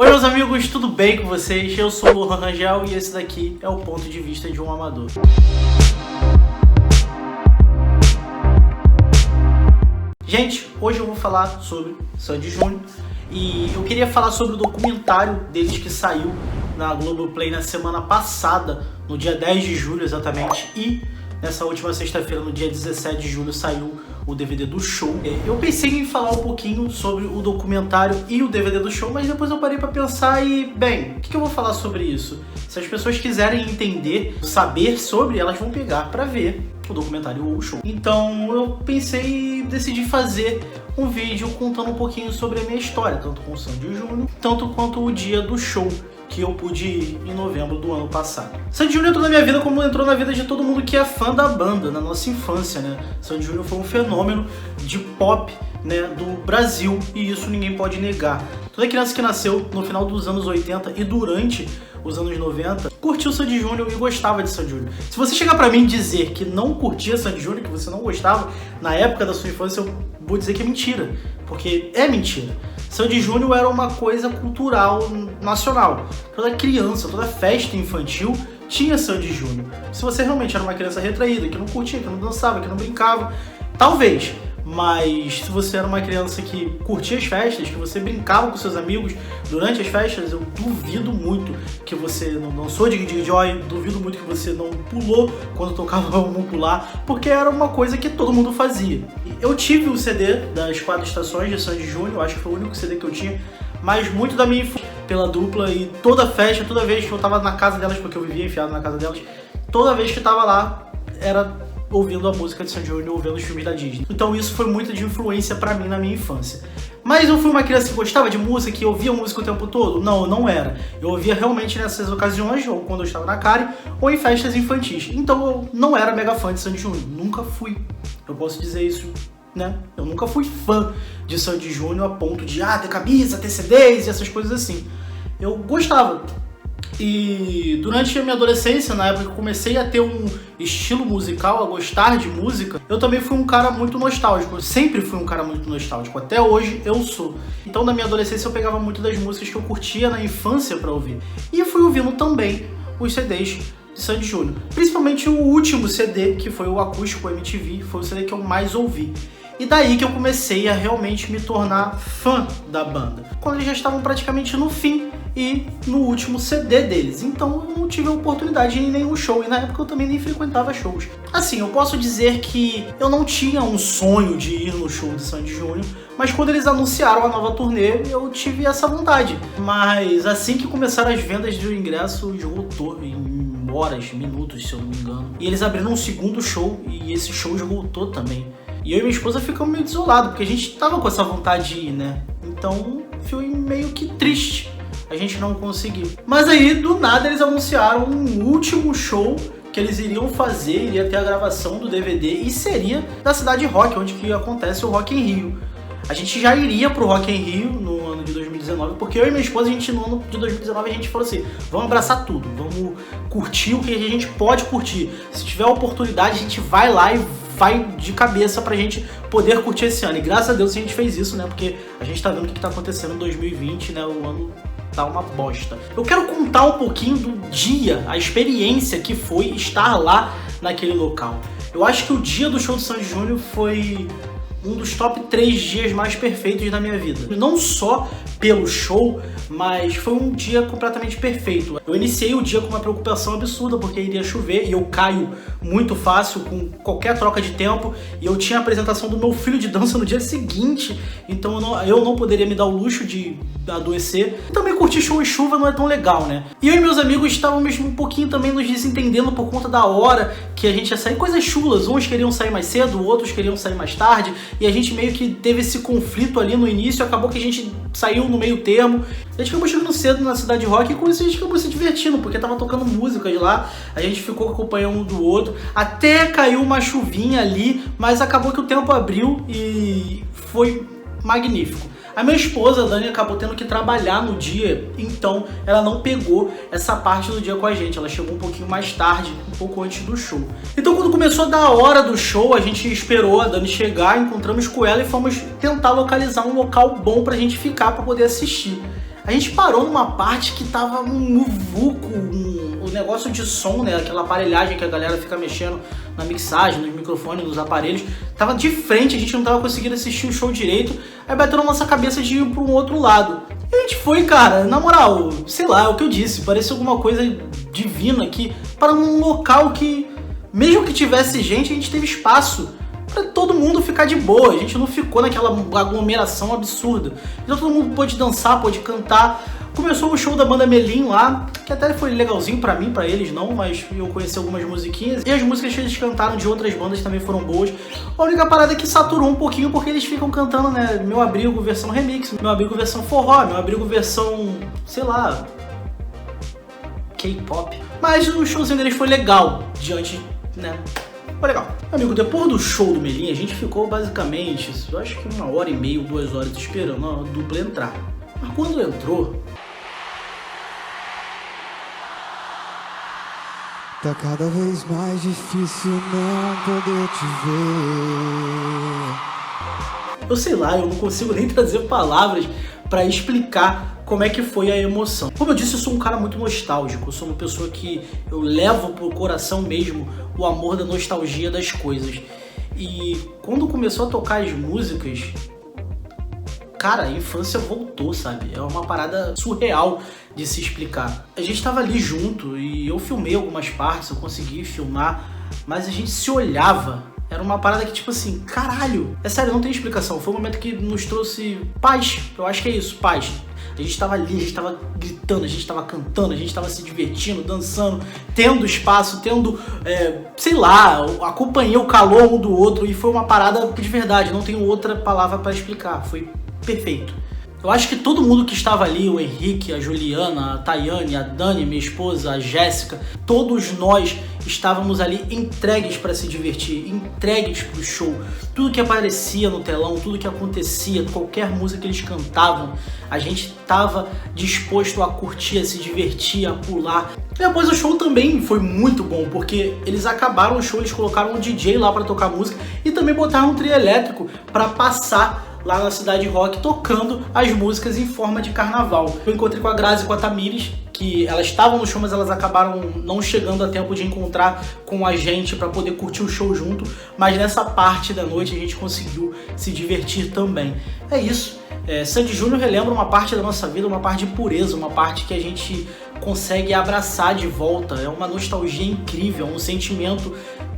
Oi meus amigos, tudo bem com vocês? Eu sou o Lohan Rangel e esse daqui é o ponto de vista de um amador. Gente, hoje eu vou falar sobre Sandy Júnior e eu queria falar sobre o documentário deles que saiu na Globoplay na semana passada, no dia 10 de julho exatamente, e nessa última sexta-feira, no dia 17 de julho, saiu o DVD do show. Eu pensei em falar um pouquinho sobre o documentário e o DVD do show, mas depois eu parei pra pensar e, bem, o que eu vou falar sobre isso? Se as pessoas quiserem entender, saber sobre, elas vão pegar pra ver o documentário ou o show. Então eu pensei e decidi fazer um vídeo contando um pouquinho sobre a minha história, tanto com o Sandy Júnior, tanto quanto o dia do show que eu pude ir em novembro do ano passado. Sandy Júnior entrou na minha vida como entrou na vida de todo mundo que é fã da banda, na nossa infância, né? Sandy Júnior foi um fenômeno de pop, né, do Brasil, e isso ninguém pode negar. Toda criança que nasceu no final dos anos 80 e durante os anos 90 curtiu Sandy Júnior e gostava de Sandy Júnior. Se você chegar pra mim e dizer que não curtia Sandy Júnior, que você não gostava na época da sua infância, eu vou dizer que é mentira, porque é mentira. Sandy Júnior era uma coisa cultural nacional. Toda criança, toda festa infantil tinha Sandy Júnior. Se você realmente era uma criança retraída, que não curtia, que não dançava, que não brincava, talvez. Mas se você era uma criança que curtia as festas, que você brincava com seus amigos durante as festas, eu duvido muito que você não dançou de Joy, duvido muito que você não pulou quando tocava Vamos Pular, porque era uma coisa que todo mundo fazia. Eu tive o CD das 4 estações de Sandy Júnior, acho que foi o único CD que eu tinha, mas muito da minha infância pela dupla, e toda festa, toda vez que eu tava na casa delas, porque eu vivia enfiado na casa delas, toda vez que tava lá, era ouvindo a música de Sandy Júnior, ouvindo os filmes da Disney. Então isso foi muito de influência pra mim na minha infância. Mas eu fui uma criança que gostava de música, que ouvia música o tempo todo? Não, eu não era. Eu ouvia realmente nessas ocasiões, ou quando eu estava na Karen, ou em festas infantis. Então eu não era mega fã de Sandy Júnior, nunca fui. Eu posso dizer isso, né? Eu nunca fui fã de Sandy Júnior a ponto de ter camisa, ter CDs e essas coisas assim. Eu gostava. E durante a minha adolescência, na época que eu comecei a ter um estilo musical, a gostar de música, eu também fui um cara muito nostálgico. Eu sempre fui um cara muito nostálgico, até hoje eu sou. Então na minha adolescência eu pegava muito das músicas que eu curtia na infância pra ouvir. E eu fui ouvindo também os CDs de Sandy Júnior. Principalmente o último CD, que foi o Acústico MTV, foi o CD que eu mais ouvi. E daí que eu comecei a realmente me tornar fã da banda, quando eles já estavam praticamente no fim e no último CD deles. Então eu não tive a oportunidade de ir em nenhum show, e na época eu também nem frequentava shows. Assim, eu posso dizer que eu não tinha um sonho de ir no show de Sandy Júnior, mas quando eles anunciaram a nova turnê, eu tive essa vontade. Mas assim que começaram as vendas do ingresso, esgotou em horas, minutos, se eu não me engano. E eles abriram um segundo show, e esse show esgotou também. E eu e minha esposa ficamos meio desolados, porque a gente tava com essa vontade de ir, né? Então, foi meio que triste a gente não conseguir. Mas aí, do nada, eles anunciaram um último show que eles iriam fazer, iria ter a gravação do DVD, e seria da Cidade Rock, onde que acontece o Rock in Rio. A gente já iria pro Rock in Rio no ano de 2019, porque eu e minha esposa, a gente no ano de 2019, a gente falou assim, vamos abraçar tudo, vamos curtir o que a gente pode curtir. Se tiver oportunidade, a gente vai lá e vai de cabeça pra gente poder curtir esse ano. E graças a Deus a gente fez isso, né? Porque a gente tá vendo o que tá acontecendo em 2020, né? O ano tá uma bosta. Eu quero contar um pouquinho do dia, a experiência que foi estar lá naquele local. Eu acho que o dia do show de Sandy Júnior foi um dos top 3 dias mais perfeitos da minha vida. Não só pelo show, mas foi um dia completamente perfeito. Eu iniciei o dia com uma preocupação absurda, porque iria chover e eu caio muito fácil com qualquer troca de tempo, e eu tinha a apresentação do meu filho de dança no dia seguinte, então eu não poderia me dar o luxo de adoecer. E também curtir show em chuva não é tão legal, né? E eu e meus amigos estávamos um pouquinho também nos desentendendo por conta da hora que a gente ia sair, coisas chulas. Uns queriam sair mais cedo, outros queriam sair mais tarde, e a gente meio que teve esse conflito ali no início. Acabou que a gente saiu no meio termo. A gente acabou chegando cedo na Cidade Rock e com isso a gente acabou se divertindo, porque tava tocando músicas lá, a gente ficou acompanhando um do outro, até caiu uma chuvinha ali, mas acabou que o tempo abriu e foi magnífico. A minha esposa, a Dani, acabou tendo que trabalhar no dia, então ela não pegou essa parte do dia com a gente. Ela chegou um pouquinho mais tarde, um pouco antes do show. Então quando começou da hora do show, a gente esperou a Dani chegar, encontramos com ela e fomos tentar localizar um local bom pra gente ficar, pra poder assistir. A A gente parou numa parte que tava um muvuco, o negócio de som, né? Aquela aparelhagem que a galera fica mexendo na mixagem, nos microfones, nos aparelhos. Tava de frente, a gente não tava conseguindo assistir o show direito. Aí bateu na nossa cabeça de ir para um outro lado. E a gente foi, cara, na moral, sei lá, é o que eu disse, parecia alguma coisa divina aqui, para um local que, mesmo que tivesse gente, a gente teve espaço pra todo mundo ficar de boa. A gente não ficou naquela aglomeração absurda. Então todo mundo pôde dançar, pôde cantar. Começou o show da banda Melim lá, que até foi legalzinho pra mim, pra eles não, mas eu conheci algumas musiquinhas. E as músicas que eles cantaram de outras bandas também foram boas. A única parada é que saturou um pouquinho, porque eles ficam cantando, né, Meu Abrigo versão remix, Meu Abrigo versão forró, Meu Abrigo versão, sei lá, K-pop. Mas o showzinho deles foi legal, diante, né, foi legal. Amigo, depois do show do Melim, a gente ficou basicamente, eu acho que 1h30, 2 horas esperando a dupla entrar. Mas quando entrou... Tá cada vez mais difícil não poder te ver. Eu sei lá, eu não consigo nem trazer palavras pra explicar como é que foi a emoção. Como eu disse, eu sou um cara muito nostálgico, eu sou uma pessoa que eu levo pro coração mesmo o amor da nostalgia das coisas. E quando começou a tocar as músicas, cara, a infância voltou, sabe? É uma parada surreal de se explicar. A gente tava ali junto e eu filmei algumas partes, eu consegui filmar, mas a gente se olhava. Era uma parada que, tipo assim, caralho, é sério, não tem explicação. Foi um momento que nos trouxe paz. Eu acho que é isso, paz. A gente tava ali, a gente tava gritando, a gente tava cantando, a gente tava se divertindo, dançando, tendo espaço, tendo, sei lá, acompanhei o calor um do outro e foi uma parada que de verdade, não tenho outra palavra pra explicar. Foi perfeito. Eu acho que todo mundo que estava ali, o Henrique, a Juliana, a Tayane, a Dani, minha esposa, a Jéssica, todos nós estávamos ali entregues para se divertir, entregues pro show. Tudo que aparecia no telão, tudo que acontecia, qualquer música que eles cantavam, a gente estava disposto a curtir, a se divertir, a pular. Depois o show também foi muito bom, porque eles acabaram o show, eles colocaram um DJ lá para tocar música e também botaram um trio elétrico para passar lá na Cidade Rock, tocando as músicas em forma de carnaval. Eu encontrei com a Grazi e com a Tamires, que elas estavam no show, mas elas acabaram não chegando a tempo de encontrar com a gente para poder curtir o show junto, mas nessa parte da noite a gente conseguiu se divertir também. É isso. Sandy Júnior relembra uma parte da nossa vida, uma parte de pureza, uma parte que a gente consegue abraçar de volta. É uma nostalgia incrível, é um sentimento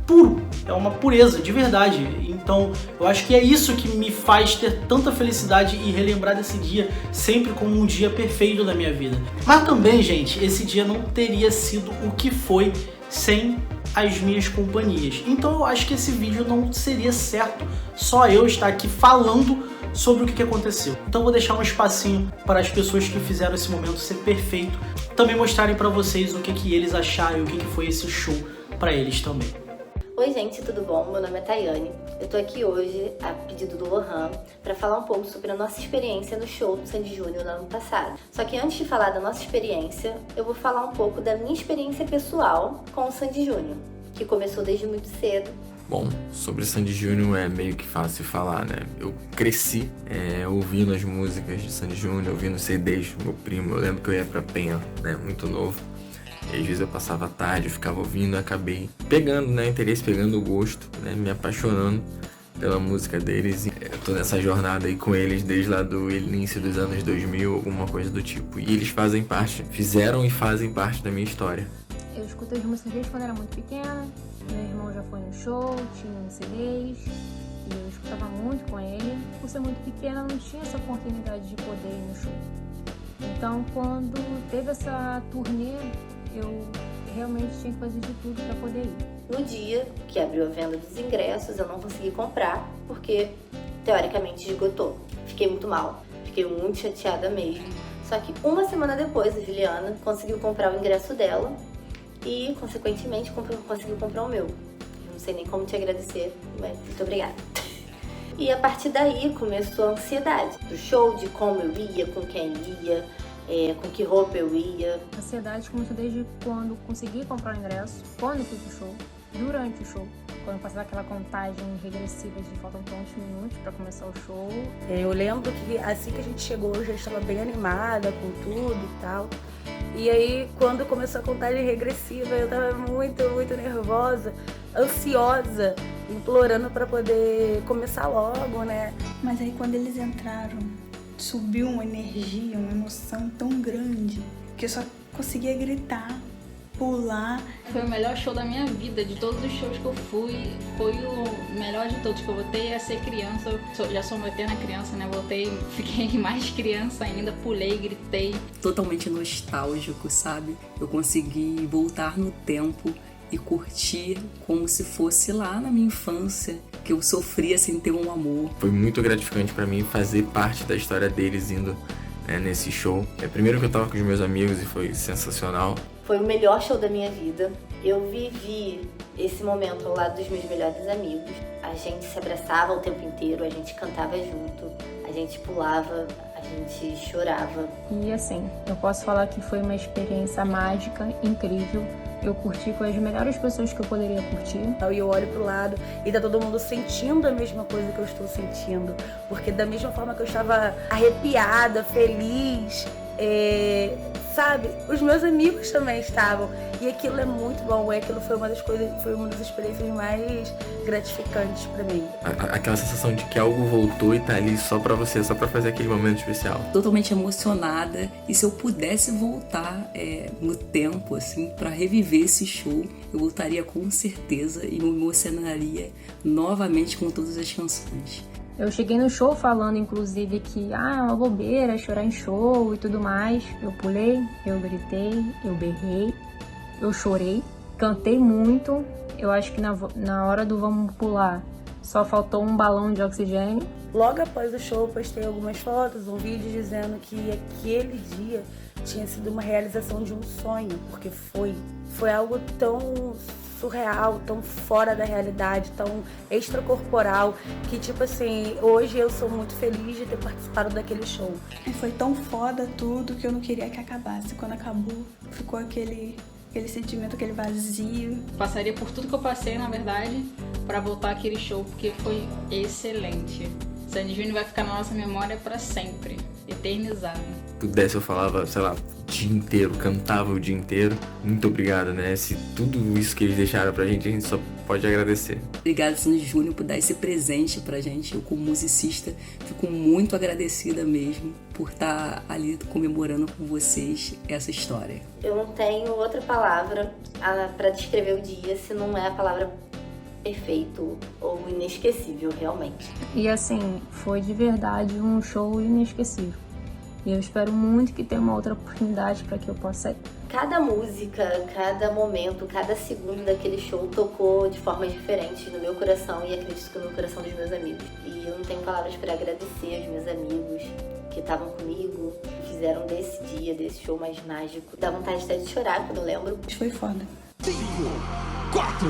puro, é uma pureza de verdade. Então eu acho que é isso que me faz ter tanta felicidade e relembrar desse dia sempre como um dia perfeito da minha vida. Mas também, gente, esse dia não teria sido o que foi sem as minhas companhias. Então eu acho que esse vídeo não seria certo só eu estar aqui falando sobre o que aconteceu. Então eu vou deixar um espacinho para as pessoas que fizeram esse momento ser perfeito também mostrarem para vocês o que eles acharam e o que foi esse show para eles também. Oi gente, tudo bom? Meu nome é Tayane. Eu tô aqui hoje, a pedido do Lohan, para falar um pouco sobre a nossa experiência no show do Sandy Júnior no ano passado. Só que antes de falar da nossa experiência, eu vou falar um pouco da minha experiência pessoal com o Sandy Júnior, que começou desde muito cedo. Bom, sobre Sandy Júnior é meio que fácil falar, né? Eu cresci ouvindo as músicas de Sandy Júnior, ouvindo CDs do meu primo. Eu lembro que eu ia pra Penha, né? Muito novo. E às vezes eu passava a tarde, eu ficava ouvindo e acabei pegando, né? Interesse, pegando o gosto, né? Me apaixonando pela música deles. E eu tô nessa jornada aí com eles desde lá do início dos anos 2000, alguma coisa do tipo. E eles fizeram e fazem parte da minha história. Eu escutei as músicas deles quando era muito pequena. Meu irmão já foi no show, tinha uns CDs e eu escutava muito com ele. Por ser muito pequena, não tinha essa oportunidade de poder ir no show. Então, quando teve essa turnê, eu realmente tinha que fazer de tudo para poder ir. No dia que abriu a venda dos ingressos, eu não consegui comprar porque, teoricamente, esgotou. Fiquei muito mal, fiquei muito chateada mesmo. Só que uma semana depois, a Juliana conseguiu comprar o ingresso dela e, consequentemente, conseguiu comprar o meu. Eu não sei nem como te agradecer, mas muito obrigada. E a partir daí começou a ansiedade do show, de como eu ia, com quem ia, com que roupa eu ia. A ansiedade começou desde quando consegui comprar o ingresso, quando eu fui pro show. durante o show. Quando passava aquela contagem regressiva de faltam tantos minutos para começar o show. Eu lembro que assim que a gente chegou, eu já estava bem animada com tudo e tal. E aí, quando começou a contagem regressiva, eu estava muito, muito nervosa, ansiosa, implorando para poder começar logo, né? Mas aí, quando eles entraram, subiu uma energia, uma emoção tão grande que eu só conseguia gritar, pular. Foi o melhor show da minha vida, de todos os shows que eu fui, foi o melhor de todos, que eu voltei a ser criança, já sou uma eterna criança, né, fiquei mais criança ainda, pulei, gritei. Totalmente nostálgico, sabe? Eu consegui voltar no tempo e curtir como se fosse lá na minha infância, que eu sofria sem ter um amor. Foi muito gratificante pra mim fazer parte da história deles indo nesse show. Primeiro que eu tava com os meus amigos e foi sensacional. Foi o melhor show da minha vida. Eu vivi esse momento ao lado dos meus melhores amigos. A gente se abraçava o tempo inteiro, a gente cantava junto, a gente pulava, a gente chorava. E assim, eu posso falar que foi uma experiência mágica, incrível. Eu curti com as melhores pessoas que eu poderia curtir. E eu olho pro lado e tá todo mundo sentindo a mesma coisa que eu estou sentindo. Porque da mesma forma que eu estava arrepiada, feliz, sabe? Os meus amigos também estavam. E aquilo é muito bom. Aquilo foi uma das coisas, foi uma das experiências mais gratificantes pra mim. Aquela sensação de que algo voltou e tá ali só pra você, só pra fazer aquele momento especial. Totalmente emocionada. E se eu pudesse voltar no tempo, assim, pra reviver esse show, eu voltaria com certeza e me emocionaria novamente com todas as canções. Eu cheguei no show falando, inclusive, que é uma bobeira chorar em show e tudo mais. Eu pulei, eu gritei, eu berrei, eu chorei, cantei muito. Eu acho que na hora do vamos pular, só faltou um balão de oxigênio. Logo após o show, eu postei algumas fotos, um vídeo dizendo que aquele dia tinha sido uma realização de um sonho, porque foi algo tão surreal, tão fora da realidade, tão extracorporal, que tipo assim, hoje eu sou muito feliz de ter participado daquele show. Foi tão foda tudo que eu não queria que acabasse. Quando acabou, ficou aquele sentimento, aquele vazio. Passaria por tudo que eu passei, na verdade, pra voltar aquele show, porque foi excelente. Sandy Júnior vai ficar na nossa memória pra sempre, eternizado. Se pudesse eu falava, sei lá, o dia inteiro, cantava o dia inteiro. Muito obrigado, né? Se tudo isso que eles deixaram pra gente só pode agradecer. Obrigada, Sandy Júnior, por dar esse presente pra gente. Eu, como musicista, fico muito agradecida mesmo por estar ali comemorando com vocês essa história. Eu não tenho outra palavra pra descrever o dia se não é a palavra perfeito ou inesquecível, realmente. E assim, foi de verdade um show inesquecível. E eu espero muito que tenha uma outra oportunidade para que eu possa ir. Cada música, cada momento, cada segundo daquele show tocou de formas diferentes no meu coração e acredito que no coração dos meus amigos. E eu não tenho palavras para agradecer aos meus amigos que estavam comigo, que fizeram desse dia, desse show mais mágico. Dá vontade até de chorar quando eu lembro. Foi foda. 5, 4,